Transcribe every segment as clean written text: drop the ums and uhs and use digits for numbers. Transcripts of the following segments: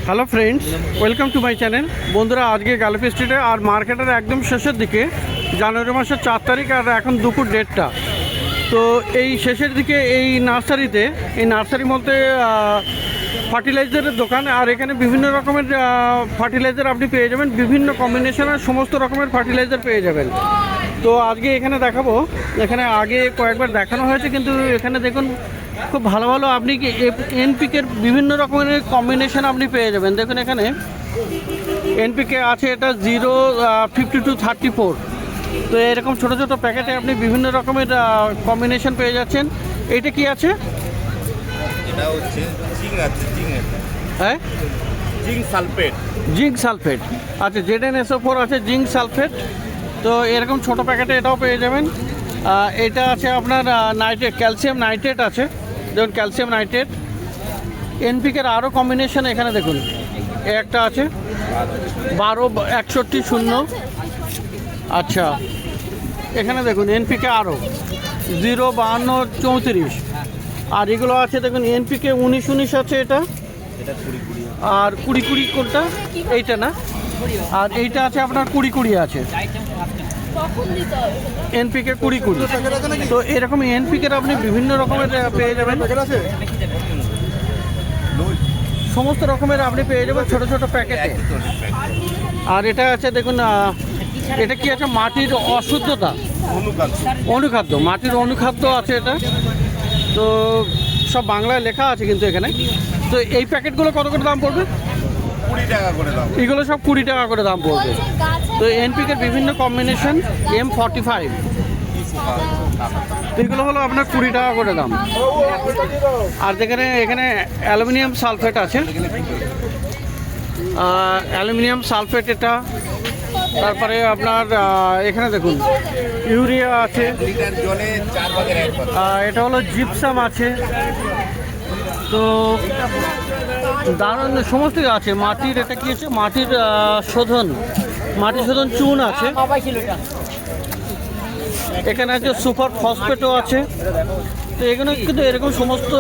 Hello friends, welcome to my channel. বন্ধুরা, আজকে গ্যালাপি স্ট্রিটে আর মার্কেটের একদম শেষের দিকে, জানুয়ারি মাসের 4 তারিখ আর এখন দুপুর 1:30টা। তো এই শেষের দিকে এই নার্সারি মধ্যে ফার্টিলাইজারের দোকান, আর এখানে বিভিন্ন রকমের ফার্টিলাইজার আপনি পেয়ে যাবেন, বিভিন্ন কম্বিনেশনের সমস্ত রকমের ফার্টিলাইজার পেয়ে যাবেন। তো আজকে এখানে দেখাবো। এখানে আগে কয়েকবার দেখানো হয়েছে, কিন্তু এখানে দেখুন খুব ভালো ভালো আপনি কি এনপিকের বিভিন্ন রকমের কম্বিনেশন আপনি পেয়ে যাবেন। দেখুন এখানে এনপিকে আছে, এটা 05234। তো এরকম ছোটো ছোটো প্যাকেটে আপনি বিভিন্ন রকমের কম্বিনেশন পেয়ে যাচ্ছেন। এইটা কি আছে? এটা হচ্ছে হ্যাঁ, জিঙ্ক সালফেট। আচ্ছা, ZnSO4 আছে, জিঙ্ক সালফেট। তো এরকম ছোটো প্যাকেটে এটাও পেয়ে যাবেন। এটা আছে আপনার নাইট্রেট, ক্যালসিয়াম নাইট্রেট আছে, দেখুন ক্যালসিয়াম নাইট্রেট। এনপিকের আরও কম্বিনেশন এখানে দেখুন, একটা আছে 126160। আচ্ছা, এখানে দেখুন এনপিকে আরও 05234। আর এগুলো আছে দেখুন এনপিকে 1919 আছে, এটা আর 2020 কোনটা? এইটা না, আর এইটা আছে আপনার 2020 আছে, এনপিকে 2020। তো এরকম এনপিকের আপনি বিভিন্ন রকমের পেয়ে যাবেন, সমস্ত রকমের আপনি পেয়ে যাবেন ছোটো ছোটো প্যাকেটে। আর এটা আছে দেখুন, এটা কি আছে? মাটির অশুদ্ধতা অনুখাদ্য, মাটির অনুখাদ্য আছে এটা। তো সব বাংলায় লেখা আছে কিন্তু এখানে। তো এই প্যাকেটগুলো কত করে দাম পড়বে? 20 টাকা করে দাম। এগুলো সব 20 টাকা করে দাম পড়বে। তো এনপিকের বিভিন্ন কম্বিনেশন M45, তো এগুলো হলো আপনার 20 টাকা করে দাম। আর এখানে অ্যালুমিনিয়াম সালফেট আছে, অ্যালুমিনিয়াম সালফেট এটা। তারপরে আপনার এখানে দেখুন ইউরিয়া আছে, এটা হলো জিপসাম আছে। তো দারুণ সমস্ত আছে। মাটির এটা কি আছে? মাটির মাটি শোধন চুন আছে। এখানে আছে সুপার ফসফেটও আছে। তো এখানে কিন্তু এরকম সমস্ত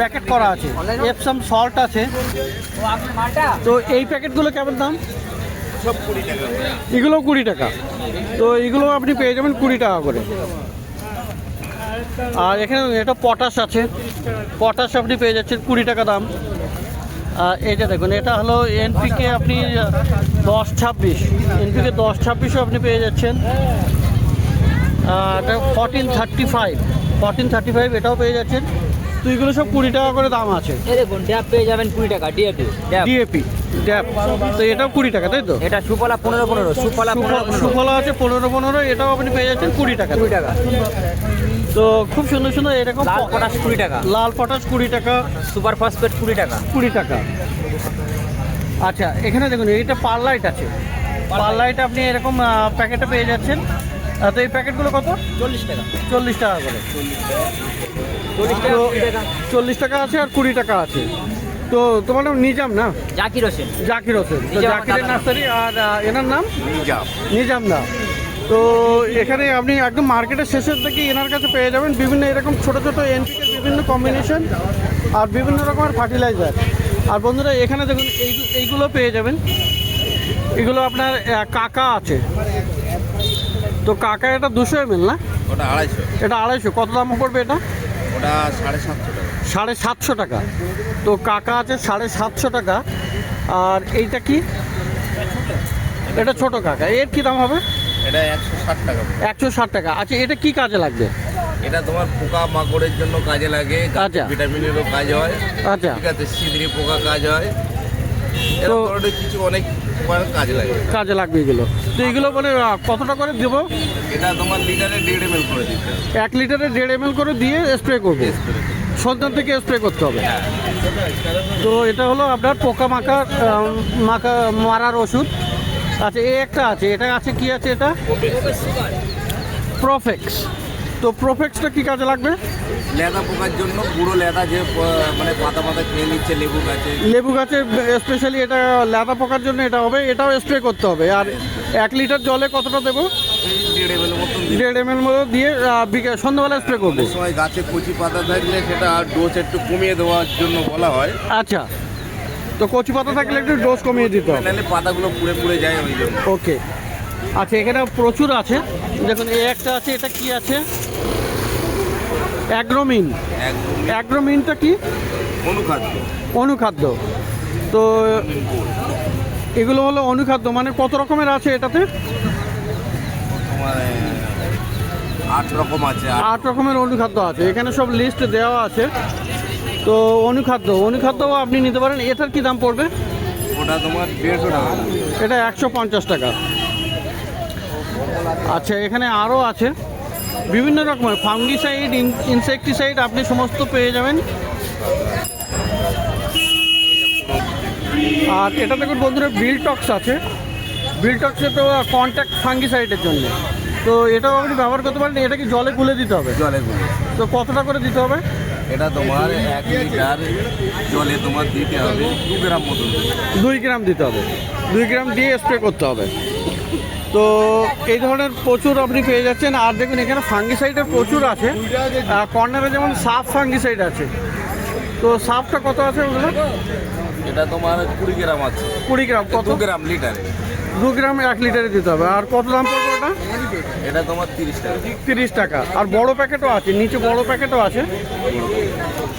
প্যাকেট করা আছে। এপসাম সল্ট আছে। তো এই প্যাকেটগুলো কেমন দাম? সব 20 টাকা। এগুলো 20 টাকা। তো এগুলো আপনি পেয়ে যাবেন 20 টাকা করে। আর এখানে এটা পটাশ আছে, পটাশ আপনি পেয়ে যাচ্ছেন 20 টাকা দাম। এইটা দেখুন, এটা হলো এনপিকে আপনি 1026, এনপিকে 1026ও আপনি পেয়ে যাচ্ছেন। এটা 1435 এটাও পেয়ে যাচ্ছেন। তো এগুলো সব 20 টাকা করে দাম আছে। দেখুন ড্যাপ পেয়ে যাবেন 20 টাকা, ডিএপি ড্যাপ। তো এটাও 20 টাকা, তাই তো? এটা সুফলা 15 সুফলা আছে 15, এটাও আপনি পেয়ে যাচ্ছেন 20 টাকা। তো খুব সুন্দর সুন্দর এরকম লাল পটাশ 20 টাকা, লাল পটাশ 20 টাকা, সুপার ফসফেট 20 টাকা। আচ্ছা, এখানে দেখুন এইটা পারলাইট আছে, পারলাইট আপনি এরকম প্যাকেটে পেয়ে যাচ্ছেন। তো এই প্যাকেটগুলো কত? 40 টাকা, 40 টাকা করে। 40 টাকা আছে আর 20 টাকা আছে। তো তোমার নাম নিজাম না? জাকির হোসেন। তো জাকিরের নার্সারি। আর এনার নাম নিজাম দা। তো এখানে আপনি একদম মার্কেটের শেষের থেকে এনার কাছে পেয়ে যাবেন বিভিন্ন এরকম ছোটো ছোটো এনপিকের বিভিন্ন কম্বিনেশন আর বিভিন্ন রকমের ফার্টিলাইজার। আর বন্ধুরা, এখানে দেখুন এইগুলো পেয়ে যাবেন। এগুলো আপনার কাকা আছে। তো কাকা এটা 200 ml না? ওটা 250। এটা 250। কত দাম পড়বে এটা? ওটা 750 টাকা। 750 টাকা। তো কাকা আছে 750 টাকা। আর এইটা কি? এটা ছোট কাকা, এর কি দাম হবে? এটা 160 টাকা। 160 টাকা। আচ্ছা, এটা কি কাজে লাগবে? এটা তোমার পোকা মাকড়ের জন্য কাজে লাগে, আচ্ছা। ভিটামিনেরও কাজ হয়। আচ্ছা, ঠিক আছে, সিঁদড়ি পোকা কাজ হয়, তো কিছু অনেক কাজে লাগে, কাজে লাগবে এগুলো। তো এগুলো মানে কতটা করে দেবো? এটা তোমার লিটারে 1.5 ml করে দিতে হবে। 1 লিটারে 1.5 ml করে দিয়ে স্প্রে করবো, সন্তান থেকে স্প্রে করতে হবে। তো এটা হলো আপনার পোকা মারার ওষুধ। আচ্ছা, এই একটা আছে, এটা আছে কি আছে? এটা প্রোফেক্স। তো প্রোফেক্সটা কি কাজে লাগবে? লেদা পোকার জন্য, পুরো লেদা যে মানে পাতা খেয়ে নিচ্ছে লেবু গাছে স্পেশালি এটা লেদা পোকার জন্য এটা হবে, এটাও স্প্রে করতে হবে। আর 1 লিটার জলে কতটা দেবো? 1.5 ml মতো দিয়ে সন্ধ্যাবেলা স্প্রে করবো। সময় গাছে কচি পাতা থাকলে সেটা ডোজ একটু কমিয়ে দেওয়ার জন্য বলা হয়। আচ্ছা, তো কচি পাতা থাকলে একটু ডোজ কমিয়ে দিতে হবে। নাহলে পাতাগুলো পুড়ে পুড়ে যায় ওই জন্য। ওকে, আচ্ছা এখানে প্রচুর আছে, দেখুন এই একটা আছে, এটা কি আছে? অ্যাগ্রোমিন। একদম অ্যাগ্রোমিনটা কি? অনুখাদ্য। অনুখাদ্য। তো এগুলো হলো অনুখাদ্য, মানে কত রকমের আছে এটাতে? তোমার 8 রকম আছে। 8 রকমের অনুখাদ্য আছে, এখানে সব লিস্ট দেওয়া আছে। তো অনুখাদ্যও আপনি নিতে পারেন। এটার কি দাম পড়বে? ওটা তোমার 150 টাকা। এটা 150 টাকা। আচ্ছা এখানে আরও আছে বিভিন্ন রকমের ফাঙ্গিসাইড, ইনসেকটিসাইড, আপনি সমস্ত পেয়ে যাবেন। আর এটা দেখুন বন্ধুরা, বিলটক্স আছে। বিলটক্সে তো কন্ট্যাক্ট ফাঙ্গিসাইডের জন্য, তো এটাও আপনি ব্যবহার করতে পারেন। এটা কি জলে গুলে দিতে হবে? জলে গুলে। তো কতটা করে দিতে হবে? এটা তোমার 1 লিটার জলে তোমার দিতে হবে 2 গ্রাম মতো। 2 গ্রাম দিতে হবে, 2 গ্রাম দিয়ে স্প্রে করতে হবে। তো এই ধরনের প্রচুর আপনি পেয়ে যাচ্ছেন। আর দেখুন এখানে ফাঙ্গিসাইডের প্রচুর আছে। কর্নারে যেমন সাফ ফাঙ্গিসাইড আছে। তো সাফটা কত আছে ওগুলো? এটা তোমার 20 গ্রাম আছে। 20 গ্রাম কত? 2 গ্রাম লিটারে। 2 গ্রাম 1 লিটারে দিতে হবে। আর কত দাম পড়বে ওটা? এটা তোমার 30 টাকা। 30 টাকা। আর বড় প্যাকেটও আছে, নিচে বড় প্যাকেটও আছে।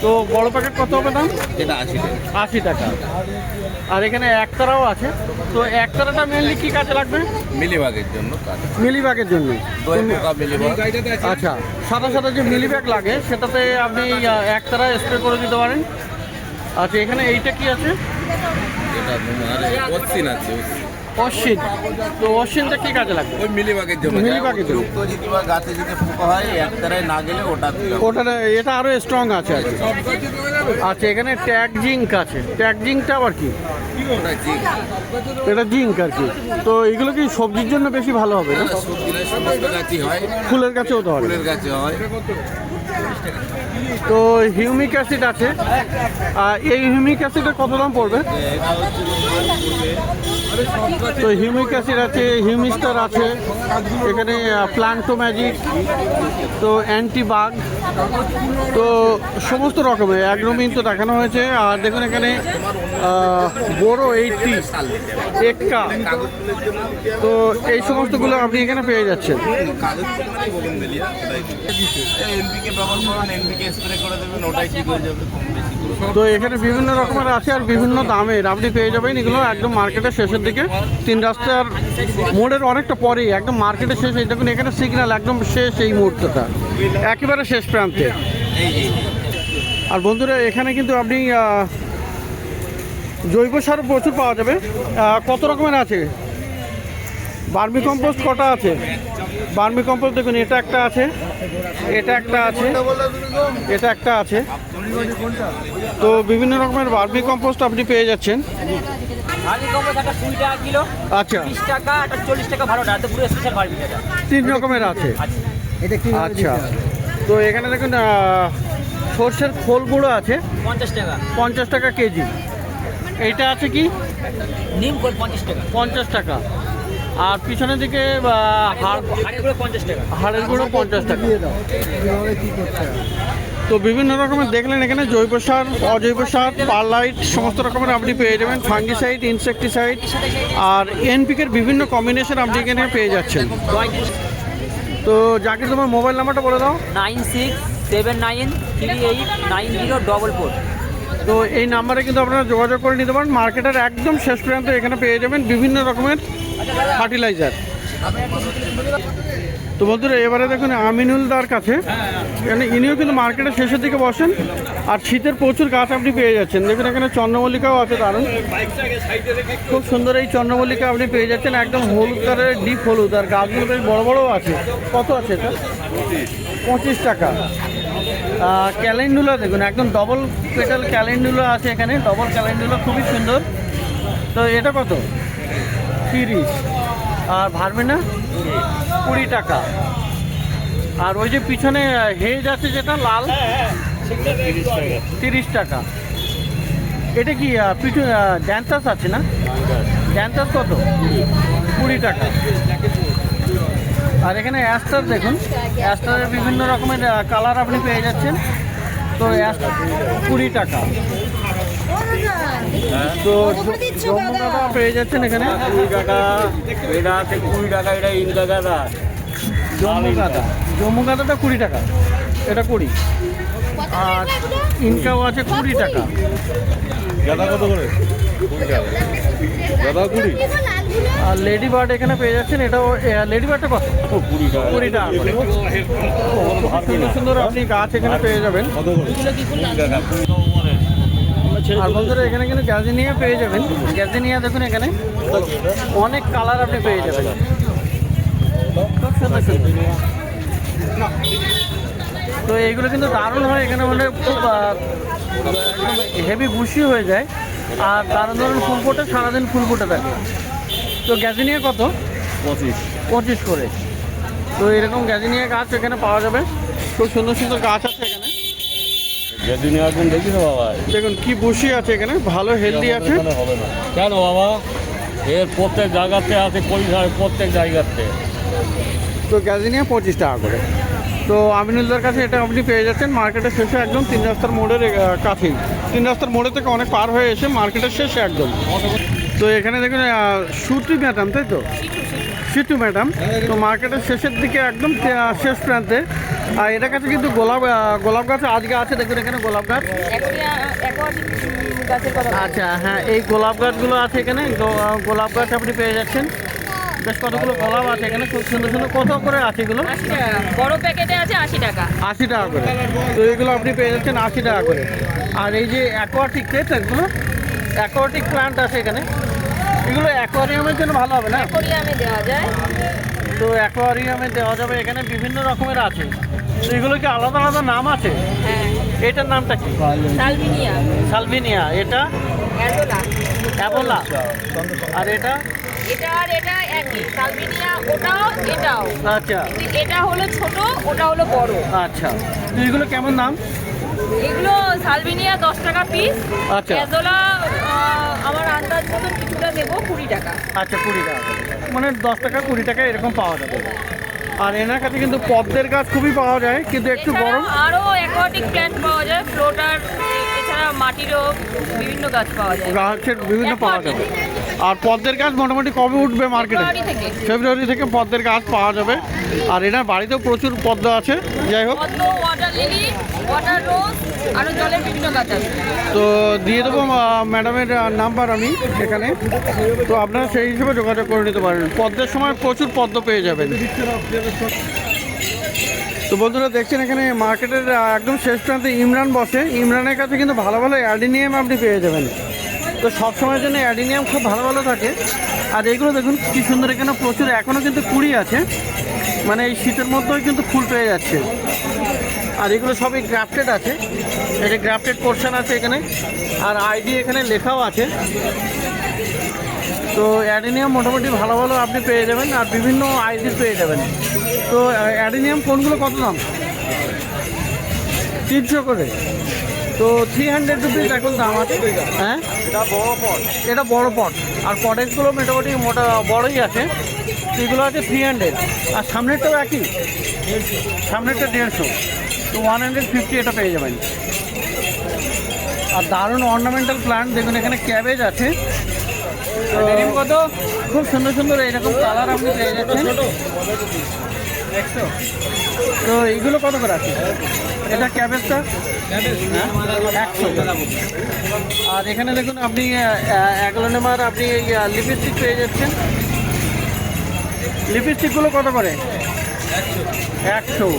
তো বড় প্যাকেট কত হবে দাম? এটা 80 টাকা। 80 টাকা। আর এখানে একতারাও আছে। তো একতারাটা মেনলি কি কাজে লাগবে? মিলিবাগের জন্য কাজ। মিলিবাগের জন্য। দই পোকা মিলিবাগ। আচ্ছা, সাদা সাদা যে মিলিব্যাগ লাগে সেটাতে আপনি একতারা স্প্রে করে দিতে পারেন। আচ্ছা এখানে এইটা কি আছে? এটা তোমার অশ্বিন আছে। অশ্বিন। তো অশ্বিনটা কি কাজে লাগবে? ওই মিলিবাগের জন্য। মিলিবাগের জন্য। অতিরিক্ত যদি বা গাছে যদি পোকা হয় একতারায় না গেলে ওটা দিতে হবে। ওটা এটা আরও স্ট্রং আছে আর কি। আচ্ছা এখানে ট্যাগ জিঙ্ক আছে। ট্যাগ জিঙ্কটা আবার কি? ওটা জিঙ্ক। এটা জিঙ্ক আর কি। তো এগুলো কি সবজির জন্য বেশি ভালো হবে না? সবজির সমস্ত গাছই হয়। ফুলের গাছেও তো হয়। ফুলের গাছে হয়। তো হিউমিক অ্যাসিড আছে। এই হিউমিক অ্যাসিডের কত দাম পড়বে? এটা হচ্ছে তো হিউমিক অ্যাসিড আছে, হিউমিস্টার আছে, এখানে প্লান্টো ম্যাজিক, তো অ্যান্টিবাগ, তো সমস্ত রকমের অ্যাগ্রোমিন তো দেখানো হয়েছে। আর দেখুন এখানে বড় 80 এক্কা, তো এই সমস্তগুলো আপনি এখানে পেয়ে যাচ্ছেন। কাগজ মানে গোবিন্দলিয়া এনপিকে ব্যবহার করুন, এনপিকে স্প্রে করে দেবেন, ওটাই ঠিক হয়ে যাবে কম বেশি করে। তো এখানে বিভিন্ন রকমের আছে আর বিভিন্ন দামের আপনি পেয়ে যাবেন। এগুলো একদম মার্কেটের শেষের দিকে, 3 রাস্তার মোড়ের অনেকটা পরেই, একদম মার্কেটের শেষ। এই দেখুন এখানে সিগন্যাল একদম শেষ, এই মুহূর্তটা একেবারে শেষ প্রান্তে। আর বন্ধুরা এখানে কিন্তু আপনি জৈব সার প্রচুর পাওয়া যাবে। কত রকমের আছে? বার্মি কম্পোস্ট কটা আছে? বার্মি কম্পোস্ট দেখুন, এটা একটা আছে, এটা একটা আছে, এটা একটা আছে। তো বিভিন্ন রকমের বার্মি কম্পোস্ট আপনি পেয়ে যাচ্ছেন। ভার্মি কম্পোস্ট একটা 20 টাকা কিলো, আচ্ছা 30 টাকা, একটা 40 টাকা ভালোটা, এটা পুরো স্পেশাল ভার্মি এটা। 3 রকমের আছে। আচ্ছা, তো এখানে দেখুন সর্ষের খোল গুঁড়ো আছে 50 টাকা। 50 টাকা কেজি। এইটা আছে কি? নিম খোল 50 টাকা। 50 টাকা। আর পিছনের দিকে হাড়ের গুঁড়ো 50 টাকা। হাড়ের গুঁড়ো 50 টাকা। তো বিভিন্ন রকমের দেখলেন এখানে জৈব সার, অজৈব সার, পারলাইট সমস্ত রকমের আপনি পেয়ে যাবেন। ফাঙ্গিসাইড, ইনসেকটিসাইড আর এনপিকের বিভিন্ন কম্বিনেশন আপনি এখানে পেয়ে যাচ্ছেন। তো জাকির তোমার মোবাইল নাম্বারটা বলে দাও। 9679389044। তো এই নাম্বারে কিন্তু আপনারা যোগাযোগ করে নিতে পারেন। মার্কেটের একদম শেষ পর্যন্ত এখানে পেয়ে যাবেন বিভিন্ন রকমের ফার্টিলাইজার। তো বন্ধুরা এবারে দেখুন আমিনুলদার কাছে, এখানে ইনিও কিন্তু মার্কেটের শেষের দিকে বসেন। আর শীতের প্রচুর গাছ আপনি পেয়ে যাচ্ছেন। দেখুন এখানে চন্দ্রমল্লিকাও আছে, দারুণ খুব সুন্দর এই চন্দ্রমল্লিকা আপনি পেয়ে যাচ্ছেন, একদম হলুদ কালারের, ডিপ হলুদ। আর গাছগুলো বেশ বড়ো বড়ো আছে। কত আছে এটা? 25 টাকা। ক্যালেন্ডুলা দেখুন, একদম ডবল পেটাল ক্যালেন্ডুলা আছে এখানে, ডবল ক্যালেন্ডুলা খুবই সুন্দর। তো এটা কত? 30। আর ভার্মিনা 20 টাকা। আর ওই যে পিছনে হেজ আছে যেটা লাল, 30 টাকা। এটা কি ড্যান্সাস আছে না? ড্যান্সাস কত? 20 টাকা। আর এখানে অ্যাস্টার দেখুন, অ্যাস্টারের বিভিন্ন রকমের কালার আপনি পেয়ে যাচ্ছেন। তো 20 টাকা। তো জম্মুকাদা পেয়ে যাচ্ছেন এখানে 20 টাকা, এটা আছে 20 টাকা, এটা ইনকা গাদা। জম্মুকাদাটা 20 টাকা, এটা 20। আর ইনকাও আছে 20 টাকা। গাদা কত করে? 20 টাকা। গাদা 20? আর লেডি বার্ড এখানে পেয়ে যাচ্ছেন, এটাও লেডি বার্ডটা কত? 20 টাকা। 20 টাকা করে। সুন্দর সুন্দর আপনি গাছ এখানে পেয়ে যাবেন। কত করে? 20 টাকা। আর বন্ধুরা এখানে কিন্তু গ্যাজিনিয়া পেয়ে যাবেন। গ্যাজিনিয়া দেখুন এখানে অনেক কালার আপনি পেয়ে যাবেন, খুব সুন্দর সুন্দর। তো এইগুলো কিন্তু দারুণ হয়, এখানে মানে খুব হেভি বুশি হয়ে যায়। আর দারুণ দারুণ ফুল ফোটে, সারাদিন ফুল ফোটে থাকে। তো গ্যাজিনিয়া কত? 25 করে। তো এরকম গ্যাজিনিয়া গাছ এখানে পাওয়া যাবে, খুব সুন্দর সুন্দর গাছ আছে এখানে। যেদিন একদিন দেখি না বাবা, দেখুন কি বুশি আছে এখানে, ভালো হেলদি আছে। এখানে হবে না কেন বাবা? এর প্রত্যেক জায়গাতে আছে, প্রত্যেক জায়গাতে। তো গ্যাজিনিয়া 25 টাকা করে। তো আমিনুলদার কাছে এটা আপনি পেয়ে যাচ্ছেন মার্কেটের শেষে, একদম 3 রাস্তার মোড়ের কাছেই। 3 রাস্তার মোড়ে থেকে অনেক পার হয়ে এসে মার্কেটের শেষে একদম। তো এখানে দেখুন সুতি ম্যাডাম, তাই তো? সিটু ম্যাডাম। তো মার্কেটের শেষের দিকে একদম শেষ প্রান্তে। আর এটার কাছে কিন্তু গোলাপ গাছ আজকে আছে, দেখুন এখানে গোলাপ গাছ। আচ্ছা হ্যাঁ, এই গোলাপ গাছগুলো আছে এখানে। গোলাপ গাছ আপনি পেয়ে যাচ্ছেন, বেশ কতগুলো গোলাপ আছে এখানে, খুব সুন্দর সুন্দর। কত করে আছে এগুলো? 80 টাকা। বড় প্যাকেটে আছে 80 টাকা। 80 টাকা করে। তো এগুলো আপনি পেয়ে যাচ্ছেন 80 টাকা করে। আর এই যে অ্যাকোয়াটিক, তাই তো? এগুলো অ্যাকোয়াটিক প্লান্ট আছে এখানে, এগুলো অ্যাকোয়ারিয়ামের জন্য ভালো হবে না? অ্যাকোয়ারিয়ামে দেওয়া যায়। তো অ্যাকোয়ারিয়ামে দেওয়া যাবে, এখানে বিভিন্ন রকমের আছে। তো এগুলো কি আলাদা আলাদা নাম আছে? হ্যাঁ, এটার নামটা কি? সালভিনিয়া, সালভিনিয়া। এটা অ্যাজোলা। অ্যাবোলা। আর এটা? এটা আর এটা একই। সালভিনিয়া ওটাও এটাও। আচ্ছা কিন্তু এটা হলো ছোট, ওটা হলো বড়। আচ্ছা। তো এগুলো কেমন দাম? এগুলো সালভিনিয়া 10 টাকা পিস। আচ্ছা। অ্যাজোলা আমার আন্দাজ মতন কিছুটা দেবো 20 টাকা। আচ্ছা 20 টাকা করে। মানে 10 টাকা 20 টাকা এরকম পাওয়া যাবে। আর এনার কাছে কিন্তু পদ্মের গাছ খুবই পাওয়া যায়, কিন্তু একটু বড়। আরও অ্যাকোয়াটিক প্ল্যান্ট পাওয়া যায়, ফ্লোটার, এছাড়া মাটিরও বিভিন্ন গাছ পাওয়া যায়। গাছের বিভিন্ন পাওয়া যাবে। আর পদ্মের গাছ মোটামুটি কবে উঠবে মার্কেটে? ফেব্রুয়ারি থেকে। ফেব্রুয়ারি থেকে পদ্মের গাছ পাওয়া যাবে। আর এনার বাড়িতেও প্রচুর পদ্ম আছে। যাই হোক, পদ্ম, ওয়াটার লিলি, ওয়াটার রোজ, আরও জলের বিভিন্ন গাছ আছে। তো দিয়ে দেবো ম্যাডামের নাম্বার আমি এখানে, তো আপনারা সেই হিসেবে যোগাযোগ করে নিতে পারেন। পদ্মের সময় প্রচুর পদ্ম পেয়ে যাবেন। তো বন্ধুরা দেখছেন এখানে মার্কেটের একদম শেষ প্রান্তে ইমরান বসে। ইমরানের কাছে কিন্তু ভালো ভালো অ্যাডিনিয়াম আপনি পেয়ে যাবেন। তো সবসময়ের জন্য অ্যাডিনিয়াম খুব ভালো ভালো থাকে। আর এগুলো দেখুন কি সুন্দর, এখানে প্রচুর এখনও কিন্তু কুড়ি আছে, মানে এই শীতের মধ্যেই কিন্তু ফুল পেয়ে যাচ্ছে। আর এগুলো সবই গ্রাফটেড আছে, এটা গ্রাফটেড পোর্শন আছে এখানে। আর আইডি এখানে লেখাও আছে। তো অ্যাডিনিয়াম মোটামুটি ভালো ভালো আপনি পেয়ে যাবেন, আর বিভিন্ন আইডি পেয়ে যাবেন। তো অ্যাডিনিয়াম কোনগুলো কত দাম? 300 করে। তো 300 রুপিস এখন দাম আছে। হ্যাঁ, এটা বড় পট। আর পটেজগুলো মোটামুটি বড়ই আছে, এগুলো আছে 300। আর সামনেরটাও একই, সামনেরটা 150। তো 150 এটা পেয়ে যাবেন। আর দারুণ অর্নামেন্টাল প্লান্ট দেখুন, এখানে ক্যাবেজ আছে। কত খুব সুন্দর সুন্দর এরকম কালার আপনি পেয়ে যাচ্ছেন। তো এইগুলো কত করে আছে? এটা ক্যাবেজটা 100। আর এখানে দেখুন আপনি অ্যাগ্লোনেমার আপনি লিপস্টিক পেয়ে যাচ্ছেন। লিপস্টিকগুলো কত করে? 100।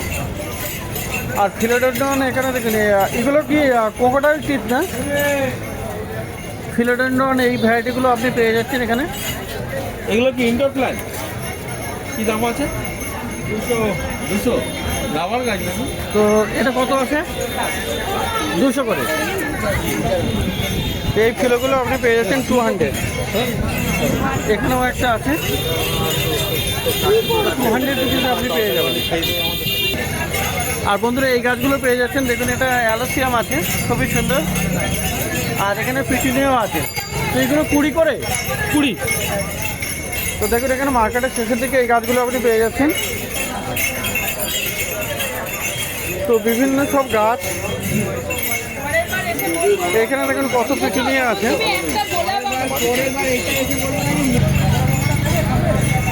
আর ফিলোডেন্ড্রন এখানে দেখুন, এগুলো কি ক্রোকোডাইল টিপ না? ফিলোডেন্ড্রন এই ভ্যারাইটিগুলো আপনি পেয়ে যাচ্ছেন এখানে। এগুলো কি ইনডোর প্ল্যান্ট? কি দাম আছে? 200 রাবার গাছ না? তো এটা কত আছে? 200 করে। এই কিলোগুলো আপনি পেয়ে যাচ্ছেন 200। এখানেও একটা আছে, 200 রুপিসে আপনি পেয়ে যাবেন। আর বন্ধুরা এই গাছগুলো পেয়ে যাচ্ছেন, দেখুন এটা অ্যালোসিয়াম আছে, খুবই সুন্দর। আর এখানে পিটিনিয়াও আছে। তো এইগুলো 20 করে। 20। তো দেখুন এখানে মার্কেটের শেষের দিকে এই গাছগুলো আপনি পেয়ে যাচ্ছেন। তো বিভিন্ন সব গাছ। এখানে দেখুন কত পিটুনিয়া আছে।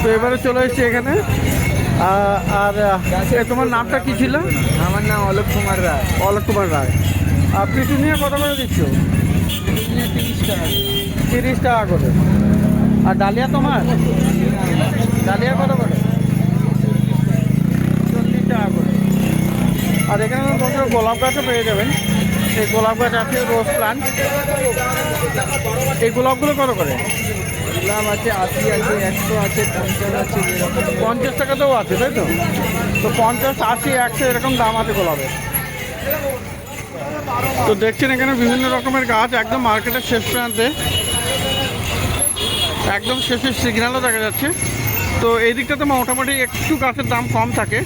তো এবারে চলে এসেছি এখানে। আর তোমার নামটা কি ছিল? আমার নাম অলোক কুমার রায়। অলোক কুমার রায়। আর পিটুনিয়া কত করে দিচ্ছ? 30 টাকা করে। আর ডালিয়া তোমার? ডালিয়া কত করে? 40 টাকা করে। আর এখানে বন্ধুরা গোলাপ গাছও পেয়ে যাবেন। এই গোলাপ গাছ আছে, রোজ প্লান্ট। এই গোলাপগুলো কত করে? গোলাপ আছে 80 আছে, 100 আছে, 50 আছে, এরকম 50 টাকাতেও আছে, তাই তো? তো 50, 80, 100 এরকম দাম আছে গোলাপের। তো দেখছেন এখানে বিভিন্ন রকমের গাছ, একদম মার্কেটের শেষ প্রান্তে, একদম শেষের সিগন্যালও দেখা যাচ্ছে। তো এই দিকটাতে মোটামুটি একটু গাছের দাম কম থাকে।